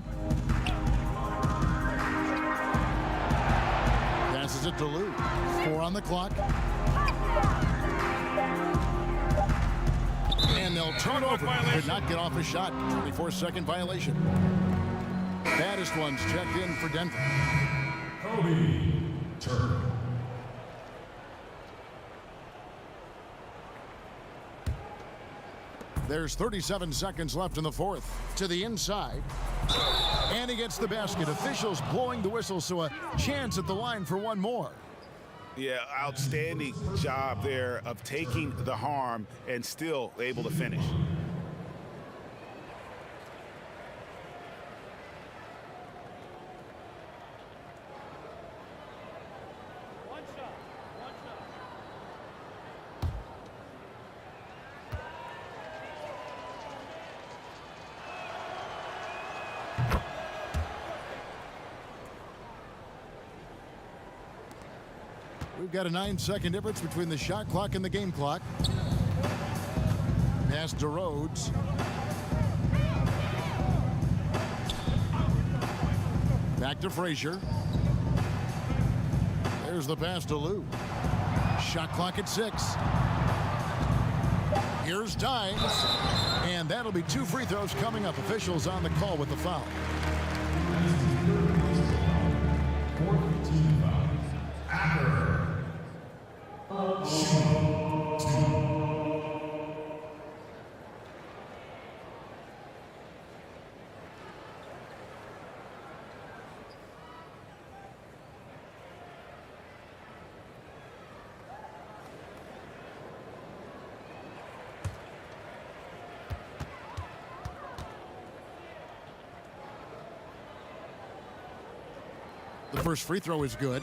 Passes it to Lou. 4 on the clock. And they'll turn over. Could not get off a shot. 24-second violation. Baddest ones checked in for Denver. Kobe Turner. There's 37 seconds left in the fourth. To the inside. And he gets the basket. Officials blowing the whistle, so a chance at the line for one more. Yeah, outstanding job there of taking the harm and still able to finish. We've got a 9-second difference between the shot clock and the game clock. Pass to Rhodes. Back to Frazier. There's the pass to Lou. Shot clock at 6. Here's Times. And that'll be 2 free throws coming up. Officials on the call with the foul. The first free throw is good.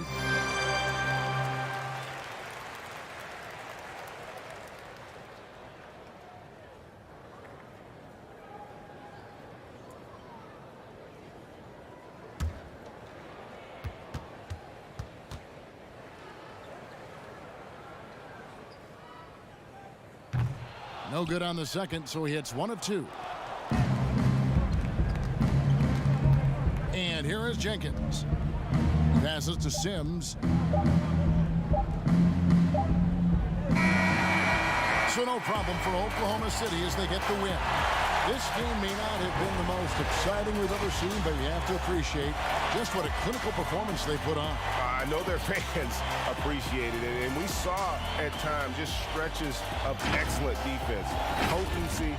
No good on the second, so he hits 1 of 2. And here is Jenkins. Passes to Sims. So no problem for Oklahoma City as they get the win. This game may not have been the most exciting we've ever seen, but you have to appreciate just what a clinical performance they put on. I know their fans appreciated it, and we saw at times just stretches of excellent defense, potency.